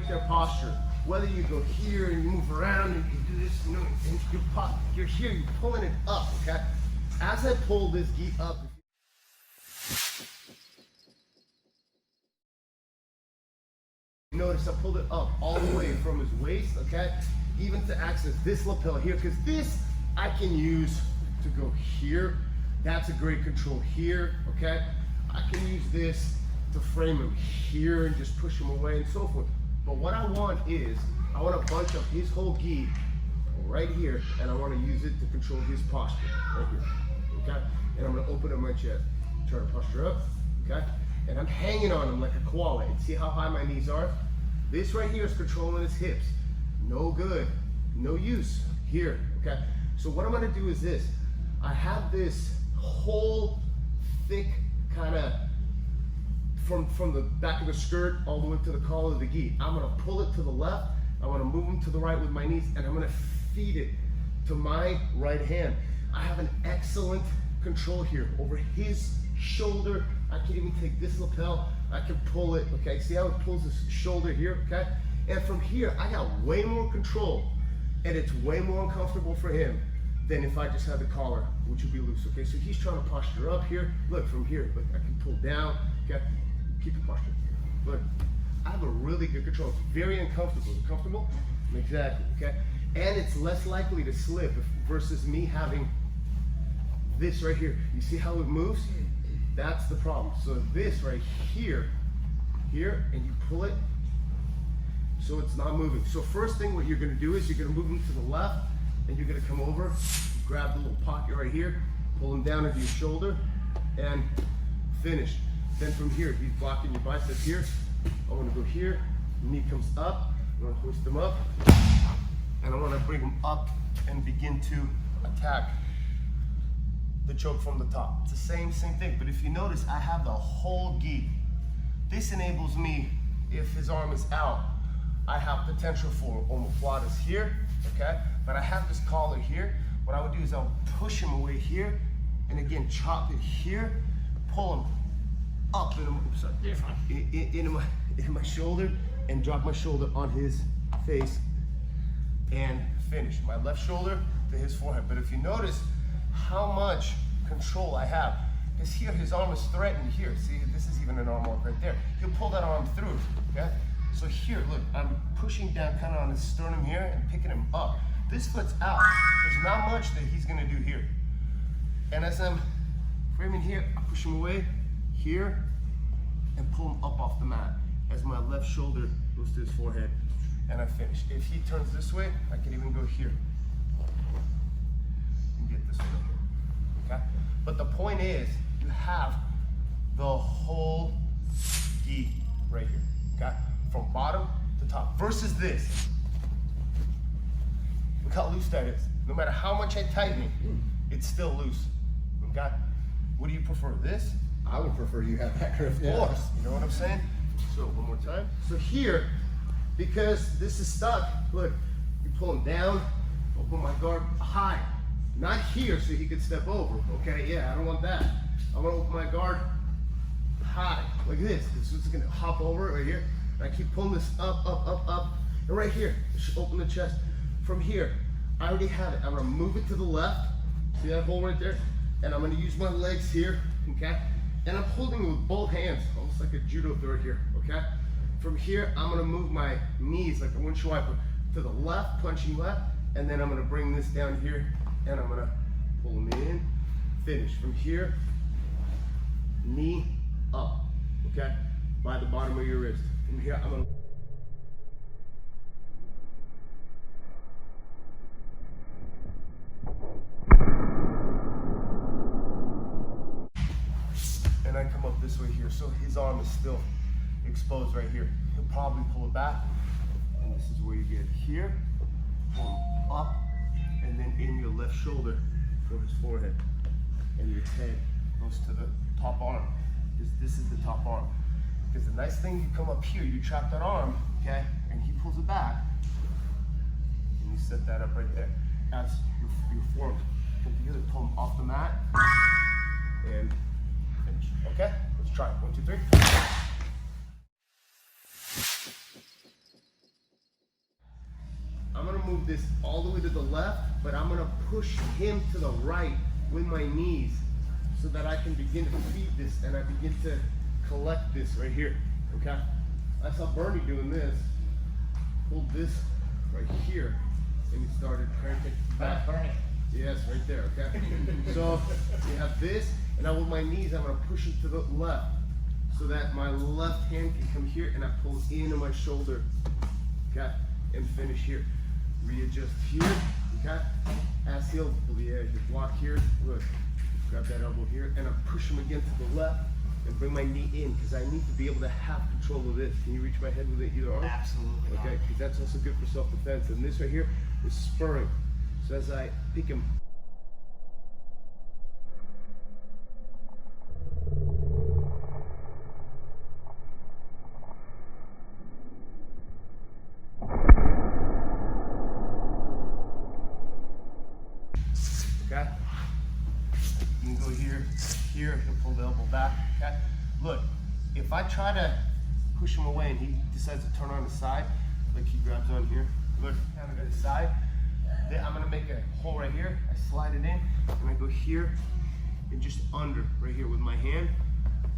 their posture. Whether you go here and you move around and you do this, you know, and you're here, you're pulling it up, okay? As I pull this gi up, notice I pulled it up all the way from his waist, okay? Even to access this lapel here, because this I can use to go here. That's a great control here, okay? I can use this to frame him here and just push him away and so forth. But what I want is, I want to bunch up his whole gi right here, and I want to use it to control his posture right here, okay? And I'm going to open up my chest, try to posture up, okay? And I'm hanging on him like a koala. And see how high my knees are? This right here is controlling his hips. No good, no use here, okay? So what I'm going to do is this. I have this whole thick kind of from the back of the skirt all the way to the collar of the gi. I'm gonna pull it to the left, I wanna move him to the right with my knees, and I'm gonna feed it to my right hand. I have an excellent control here over his shoulder. I can even take this lapel, I can pull it, okay? See how it pulls his shoulder here, okay? And from here, I got way more control, and it's way more uncomfortable for him than if I just had the collar, which would be loose, okay? So he's trying to posture up here. Look, from here, look, I can pull down, okay? Keep the posture. Look, I have a really good control. It's very uncomfortable. Is it comfortable? Exactly, okay? And it's less likely to slip versus me having this right here. You see how it moves? That's the problem. So this right here, and you pull it so it's not moving. So first thing what you're gonna do is you're gonna move him to the left, and you're gonna come over, grab the little pocket right here, pull him down into your shoulder, and finish. Then from here, he's blocking your bicep here. I wanna go here, knee comes up, I wanna hoist him up, and I wanna bring him up and begin to attack the choke from the top. It's the same thing, but if you notice, I have the whole gi. This enables me, if his arm is out, I have potential for omoplatas here, okay? But I have this collar here. What I would do is I'll push him away here, and again, chop it here, pull him up into my shoulder, and drop my shoulder on his face, and finish. My left shoulder to his forehead. But if you notice how much control I have, is here, his arm is threatened here. See, this is even an arm lock right there. He'll pull that arm through, okay? So here, look, I'm pushing down kind of on his sternum here and picking him up. This foot's out. There's not much that he's gonna do here. And as I'm framing here, I push him away here and pull him up off the mat as my left shoulder goes to his forehead, and I finish. If he turns this way, I can even go here and get this one here, okay? But the point is, you have the whole gi right here, okay? From bottom to top, versus this. Look how loose that is. No matter how much I tighten it, it's still loose, okay? What do you prefer, this? I would prefer you have that grip. Of course, you know what I'm saying? So one more time. So here, because this is stuck, look, you pull him down, open my guard high. Not here so he could step over, okay? Yeah, I don't want that. I want to open my guard high, like this. This is gonna hop over right here. And I keep pulling this up, and right here, it should open the chest. From here, I already have it. I'm gonna move it to the left. See that hole right there? And I'm gonna use my legs here, okay? And I'm holding it with both hands, almost like a judo throw here, okay? From here, I'm gonna move my knees like a windshield wiper to the left, punching left, and then I'm gonna bring this down here, and I'm gonna pull them in, finish. From here, knee up, okay? By the bottom of your wrist. From here, I'm gonna and I come up this way here, so his arm is still exposed right here. He'll probably pull it back, and this is where you get here, pull him up, and then in your left shoulder for his forehead, and your head goes to the top arm, because this is the top arm. Because the nice thing, you come up here, you trap that arm, okay, and he pulls it back, and you set that up right there. As your form come together, pull him off the mat, and finish. Okay, let's try it. 1, 2, 3. I'm gonna move this all the way to the left, but I'm gonna push him to the right with my knees so that I can begin to feed this and I begin to collect this right here, okay? I saw Bernie doing this. Hold this right here, and he started cranking back. Yes, right there, okay? So you have this, and now with my knees, I'm gonna push it to the left so that my left hand can come here and I pull into my shoulder, okay? And finish here. Readjust here, okay? Ass heel, pull the edge, block here, look. Grab that elbow here, and I push him again to the left and bring my knee in because I need to be able to have control of this. Can you reach my head with it either arm? Absolutely. Okay, because that's also good for self-defense. And this right here is spurring. So as I pick him. Okay? You can go here, here, he'll pull the elbow back, okay? Look, if I try to push him away and he decides to turn on his side, like he grabs on here, look, kind of to the side, then I'm gonna make a hole right here, I slide it in, and I go here, and just under, right here with my hand,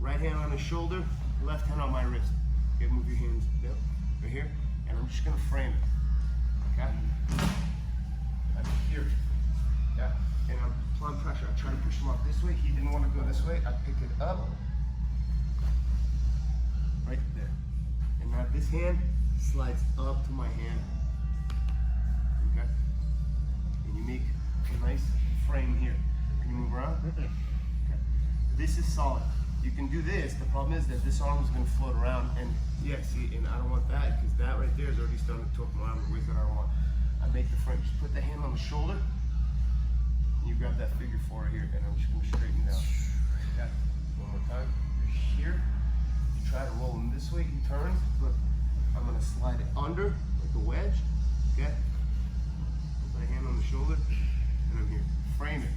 right hand on his shoulder, left hand on my wrist. Okay, move your hands down, right here, and I'm just gonna frame it, okay? I'm here, okay? And I'm applying pressure. I try to push him up this way. He didn't want to go this way. I pick it up, right there. And now this hand slides up to my hand, okay? And you make a nice frame here. Can you move around? Okay. This is solid. You can do this. The problem is that this arm is going to float around, and yeah, see, and I don't want that because that right there is already starting to torque my arm in ways that I don't want. I make the frame. Just put the hand on the shoulder. You grab that figure four right here, and I'm just going to straighten down. Okay. One more time. You're here. You try to roll him this way. He turns. Look, I'm going to slide it under like a wedge. Okay. Put my hand on the shoulder, and I'm here. Frame it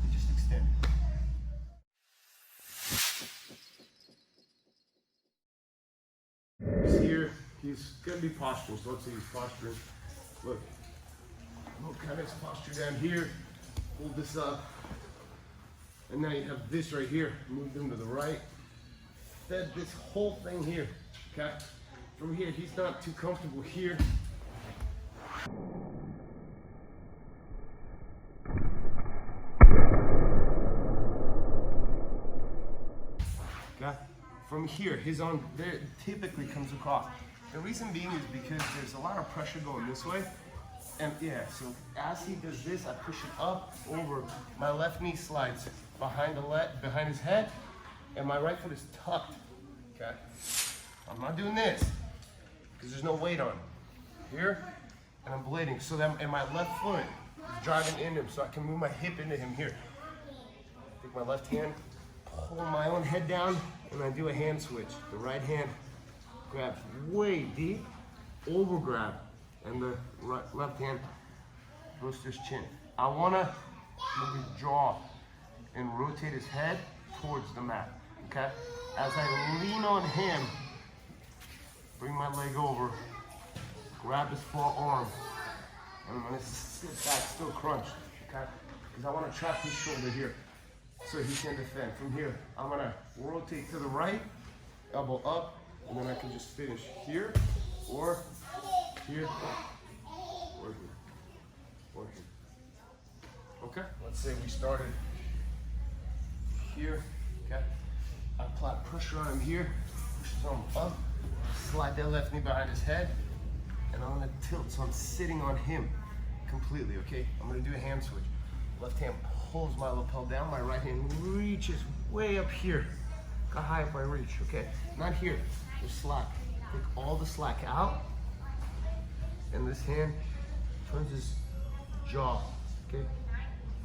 and just extend it. He's here. He's going to be posturing. So let's say he's posturing. Look. Look kind of his posture down here. Hold this up, and now you have this right here. Move them to the right. Fed this whole thing here, okay? From here, he's not too comfortable here. Okay? From here, his arm there typically comes across. The reason being is because there's a lot of pressure going this way. And yeah, so as he does this, I push it up, over. My left knee slides behind behind his head, and my right foot is tucked, okay? I'm not doing this, because there's no weight on it. Here, and I'm blading, so that, and my left foot is driving into him, so I can move my hip into him here. Take my left hand, pull my own head down, and I do a hand switch. The right hand grabs way deep, over grab. And the left hand goes to his chin. I want to move his jaw and rotate his head towards the mat, okay? As I lean on him, bring my leg over, grab his forearm, and I'm going to sit back, still crunched, okay? Because I want to trap his shoulder here so he can defend. From here, I'm going to rotate to the right, elbow up, and then I can just finish here or here, or here, or here. Okay, let's say we started here, okay? I apply pressure on him here, push his arm up, slide that left knee behind his head, and I'm gonna tilt, so I'm sitting on him completely, okay? I'm gonna do a hand switch. Left hand pulls my lapel down, my right hand reaches way up here. Look how high up I reach, okay? Not here, there's slack. Take all the slack out, and this hand turns his jaw, okay?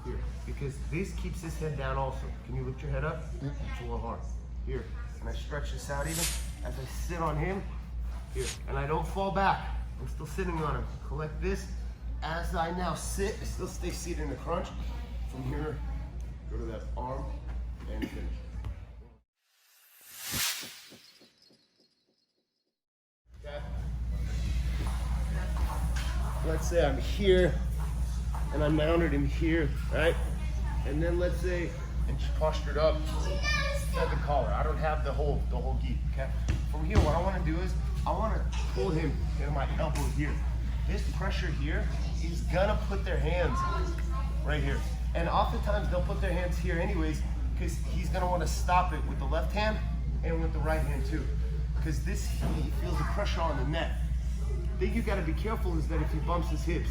Here, because this keeps his head down also. Can you lift your head up? It's a little hard. Here, and I stretch this out even as I sit on him. Here, and I don't fall back. I'm still sitting on him. Collect this. As I now sit, I still stay seated in the crunch. From here, go to that arm and finish. Okay. let's say I'm here and I mounted him here, right? And then let's say, and postured up, at the collar. I don't have the whole gi, okay? From here, what I wanna do is, I wanna pull him into my elbow here. This pressure here is gonna put their hands right here. And oftentimes they'll put their hands here anyways, because he's gonna wanna stop it with the left hand and with the right hand too. Because this, he feels the pressure on the neck. The thing you gotta be careful is that if he bumps his hips,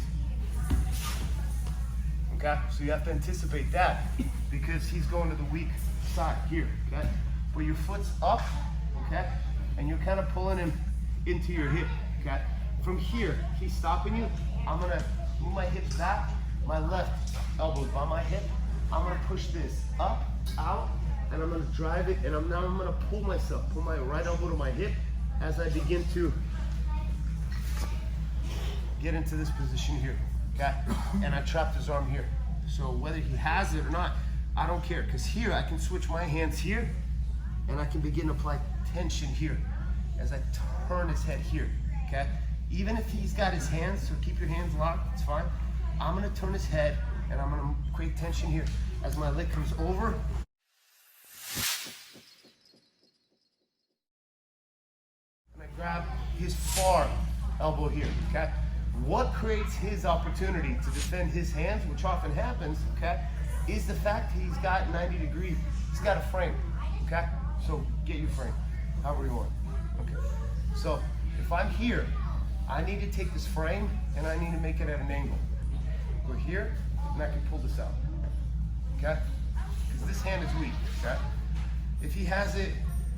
okay? So you have to anticipate that because he's going to the weak side here, okay? Where your foot's up, okay? And you're kind of pulling him into your hip, okay? From here, he's stopping you. I'm gonna move my hips back, my left elbow's by my hip. I'm gonna push this up, out, and I'm gonna drive it, and now I'm gonna pull myself, pull my right elbow to my hip as I begin to get into this position here, okay? And I trapped his arm here. So whether he has it or not, I don't care, because here I can switch my hands here, and I can begin to apply tension here as I turn his head here, okay? Even if he's got his hands, so keep your hands locked, it's fine. I'm gonna turn his head, and I'm gonna create tension here as my leg comes over. And I grab his far elbow here, okay? What creates his opportunity to defend his hands, which often happens, okay, is the fact he's got 90 degrees. He's got a frame, okay? So get your frame, however you want, okay? So if I'm here, I need to take this frame and I need to make it at an angle. Go here, and I can pull this out, okay? Because this hand is weak, okay? If he has it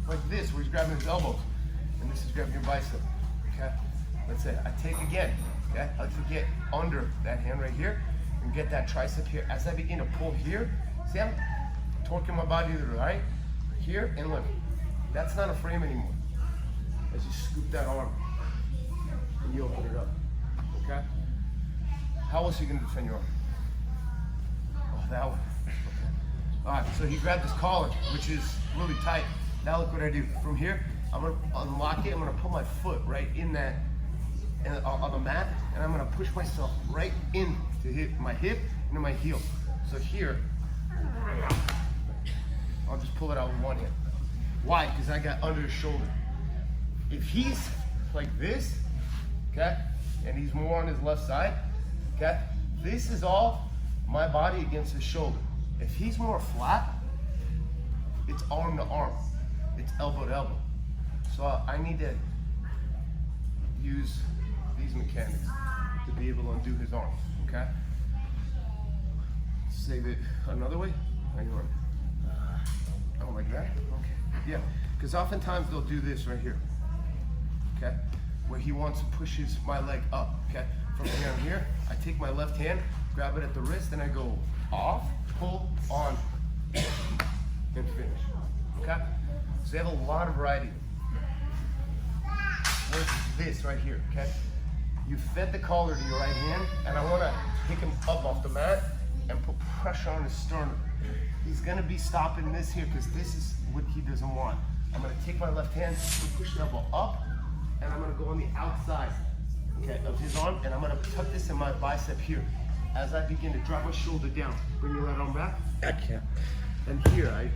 like this, where he's grabbing his elbows, and this is grabbing your bicep, okay? Let's say I take again, okay? I like to get under that hand right here and get that tricep here. As I begin to pull here, see I'm torquing my body to the right, here, and look, that's not a frame anymore. As you scoop that arm, and you open it up, okay? How else are you gonna defend your arm? Oh, that one, okay. All right, so he grabbed his collar, which is really tight. Now look what I do. From here, I'm gonna unlock it, I'm gonna put my foot right in that, on the mat, and I'm gonna push myself right into my hip, into my heel. So here, I'll just pull it out with one hand. Why? Because I got under his shoulder. If he's like this, okay, and he's more on his left side, okay, this is all my body against his shoulder. If he's more flat, it's arm to arm, it's elbow to elbow. So I need to use these mechanics to be able to undo his arm, okay? Save it another way. How you want? Oh, like that? Okay. Yeah, because oftentimes they'll do this right here, okay? Where he wants to push my leg up, okay? From here and here, I take my left hand, grab it at the wrist, and I go off, pull, on, and finish, okay? So they have a lot of variety. Versus this right here, okay? You fed the collar to your right hand, and I wanna pick him up off the mat and put pressure on his sternum. He's gonna be stopping this here because this is what he doesn't want. I'm gonna take my left hand, push the elbow up, and I'm gonna go on the outside, okay, of his arm, and I'm gonna tuck this in my bicep here. As I begin to drop my shoulder down, bring your right arm back. I can't. And here I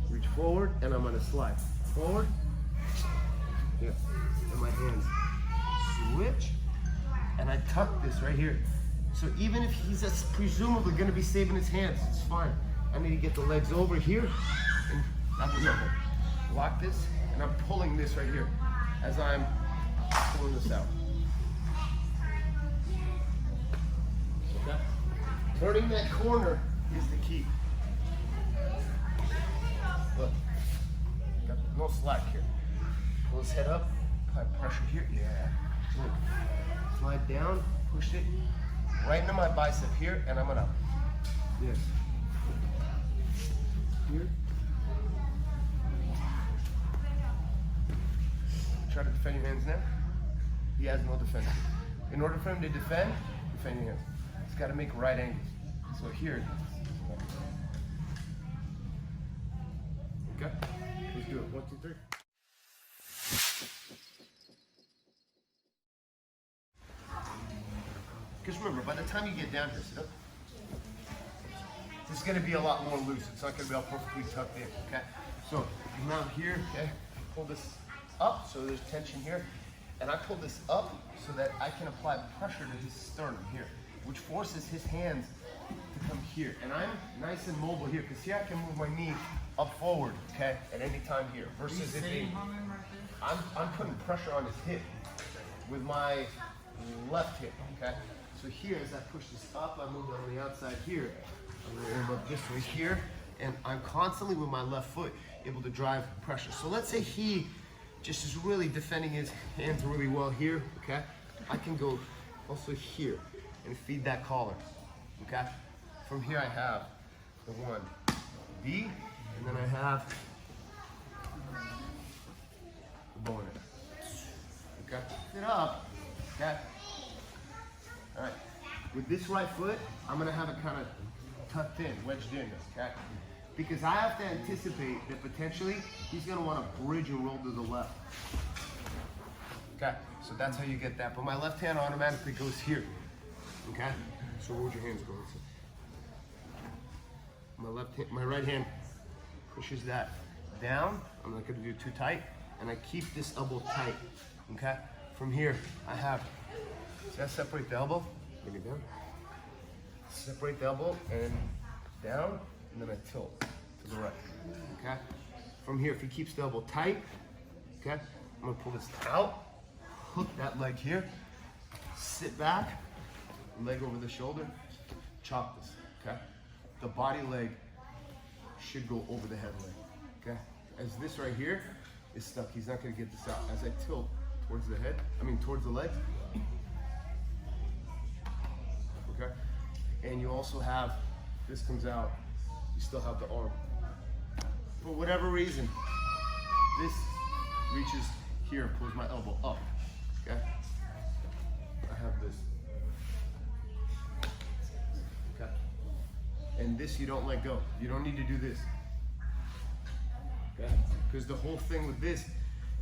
reach forward, and I'm gonna slide forward. Here, and my hands switch, and I tuck this right here. So even if he's presumably gonna be saving his hands, it's fine. I need to get the legs over here, and lock this, and I'm pulling this right here as I'm pulling this out. Okay? Turning that corner is the key. Look, got no slack here. Pull his head up, apply pressure here, yeah. Look. Slide down, push it right into my bicep here, and I'm gonna, yes. Here. Try to defend your hands now. He has no defense. In order for him to defend your hands. He's got to make right angles. So here. Okay? Let's do it. 1, 2, 3. Because remember, by the time you get down here, sit up. This is going to be a lot more loose. It's not going to be all perfectly tucked in, okay? So I'm out here, okay? Pull this up so there's tension here. And I pull this up so that I can apply pressure to his sternum here, which forces his hands to come here. And I'm nice and mobile here, because here I can move my knee up forward, okay, at any time here. Versus it being, I'm putting pressure on his hip with my left hip, okay? So here, as I push this up, I move on the outside here. I'm going to move up this way here, and I'm constantly with my left foot able to drive pressure. So let's say he just is really defending his hands really well here, okay? I can go also here and feed that collar, okay? From here I have the 1B, and then I have the boner, okay? Sit up, okay? All right, with this right foot, I'm gonna have it kind of tucked in, wedged in, okay? Because I have to anticipate that potentially he's gonna wanna bridge and roll to the left. Okay, so that's how you get that. But my left hand automatically goes here, okay? So where'd your hands go? My right hand pushes that down. I'm not gonna do too tight. And I keep this elbow tight, okay? From here, I have, see I separate the elbow? Bring it down. Separate the elbow and down, and then I tilt to the right, okay? From here, if he keeps the elbow tight, okay, I'm gonna pull this out, hook that leg here, sit back, leg over the shoulder, chop this, okay? The body leg should go over the head leg, okay? As this right here is stuck, he's not gonna get this out. As I tilt towards the head, towards the leg, okay? And you also have, this comes out, you still have the arm. For whatever reason, this reaches here, pulls my elbow up, okay? I have this, okay? And this you don't let go. You don't need to do this, okay? Because the whole thing with this,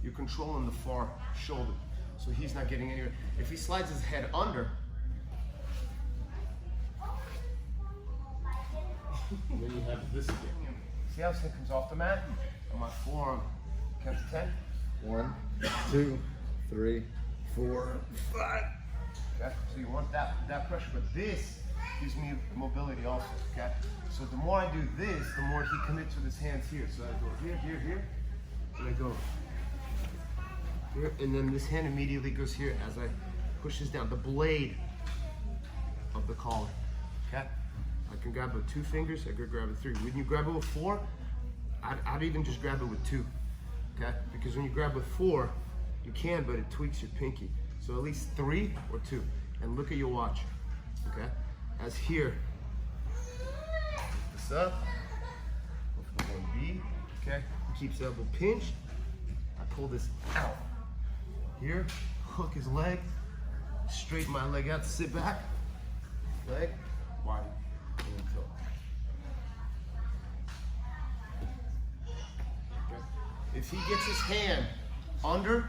you're controlling the far shoulder, so he's not getting anywhere. If he slides his head under, and then you have this again. See how this thing comes off the mat? On my forearm, count to 10. 1, 2, 3, 4, 5. Okay, so you want that pressure, but this gives me mobility also, okay? So the more I do this, the more he commits with his hands here. So I go here, here, here, and I go here, and then this hand immediately goes here as I push this down, the blade of the collar, okay? I can grab it with 2 fingers, I could grab it 3. When you grab it with 4, I'd even just grab it with 2, okay? Because when you grab with 4, you can, but it tweaks your pinky. So at least 3 or 2. And look at your watch, okay? As here, this up, go for the 1B, okay? He keeps the elbow pinched. I pull this out. Here, hook his leg, straighten my leg out, sit back, leg, wide. If he gets his hand under